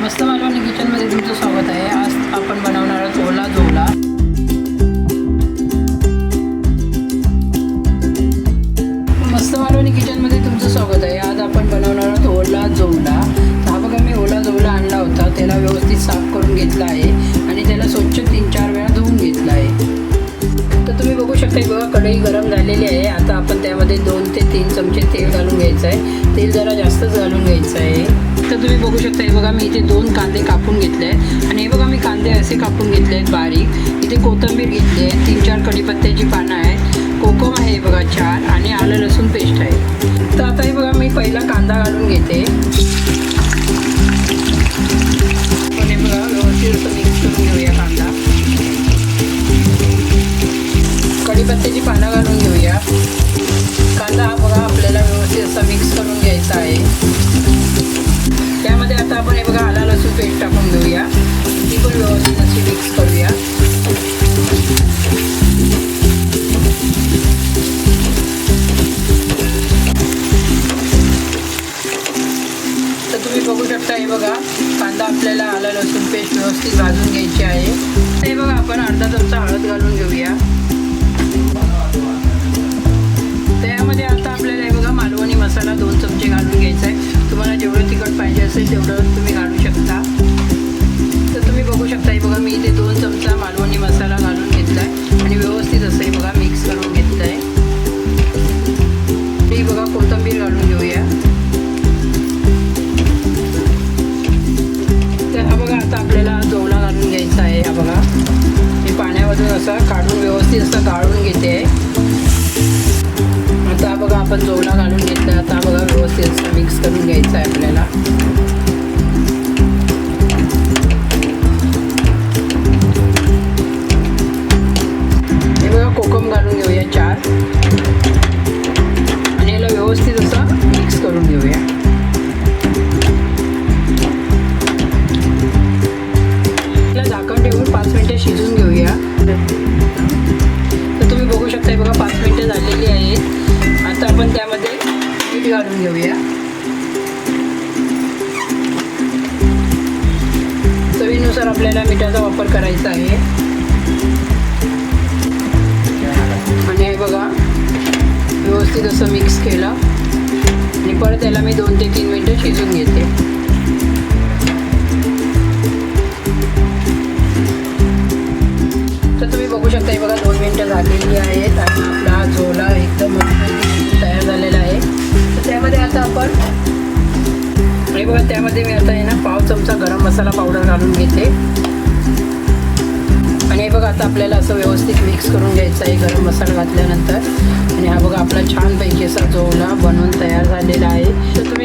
मस्त मालवणी किचनमध्ये तुमचं स्वागत आहे। आज आपण बनवणार आहोत ओला जोला। मस्त मालवणी किचनमध्ये तुमचं स्वागत आहे। आज आपण बनवणार आहोत ओला जोला। हा बघा मी ओला जोला आणला होता, त्याला व्यवस्थित साफ करून घेतला आहे आणि त्याला स्वच्छ 3-4 वेळा धुवून घेतला आहे। तर तुम्ही बघू शकता बघा कढई गरम झालेली आहे। आता आपण त्यामध्ये 2 ते 3 चमचे तेल घालून घ्यायचं आहे। तेल जरा जास्तच घालून घ्यायचं आहे। तर तुम्ही बघू शकता हे बघा मी इथे 2 कांदे कापून घेतले आहेत आणि हे बघा मी कांदे असे कापून घेतले आहेत बारीक। इथे कोथिंबीर घेतली आहे, 3-4 कढीपत्त्याची पानं आहेत, कोकम आहे बघा 4 आणि आलं लसूण पेस्ट आहे। तर आता हे बघा मी पहिला कांदा घालून घेते आणि बघा व्यवस्थित असं मिक्स करून घेऊया कांदा। कढीपत्त्याची पानं घालून घेऊया। कांदा हा बघा आपल्याला व्यवस्थित असा मिक्स करून घ्यायचा आहे। त्यामध्ये आता आपण हे बघा आलं लसूण पेस्ट टाकून घेऊया, ती पण व्यवस्थित अशी मिक्स करूया। तर तुम्ही बघू शकता हे बघा कांदा आपल्याला आलं लसूण पेस्ट व्यवस्थित भाजून घ्यायची आहे। हे बघा आपण अर्धा चमचा हळद घालून घेऊया। त्यामध्ये आता आपल्याला हे बघा मालवणी मसाला 2 चमचे घालून घ्यायचा आहे। तुम्हाला जेवढं तिखट पाहिजे असेल तेवढं तुम्ही घालू शकता। तर तुम्ही बघू शकता हे बघा मी इथे 2 चमचा मालवणी मसाला घालून घेतला आहे आणि व्यवस्थित असं हे बघा मिक्स करून घेतलं आहे। हे बघा कोथिंबीर घालून घेऊया। तर हा बघा आता आपल्याला जोला घालून घ्यायचा आहे। हा बघा मी पाण्यामधून असा काढून व्यवस्थित असं गाळून घेते। आता बघा आपण जोला घालून घेतला। आता बघा व्यवस्थित असं मिक्स करून घ्यायचं आहे आपल्याला। हे बघा कोकम घालून घेऊया 4 आणि याला व्यवस्थित असं मिक्स करून घेऊया। याला झाकण ठेवून 5 मिनिटे शिजवून घेऊया। तर तुम्ही बघू शकता बघा 5 मिनिटे झालेली आहेत। आता आपण त्यामध्ये मीठ घालून घेऊया। चवीनुसार आपल्याला मिठाचा वापर करायचा आहे आणि हे बघा व्यवस्थित असं मिक्स केलं आणि परत त्याला मी 2 ते 3 मिनिटं शिजवून घेते। तर तुम्ही बघू शकता हे बघा 2 मिनिटं झालेली आहेत आणि आपला जोला एकदम तयार झालेला आहे। तर त्यामध्ये आता आपण हे बघा त्यामध्ये मी आता आहे ना 1/2 चमचा गरम मसाला पावडर घालून घेते आणि हे बघा आता आपल्याला असं व्यवस्थित मिक्स करून घ्यायचं आहे गरम मसाला घातल्यानंतर। आणि हा बघा आपला छानपैकी असा जोला बनवून तयार झालेला आहे। तर तुम्ही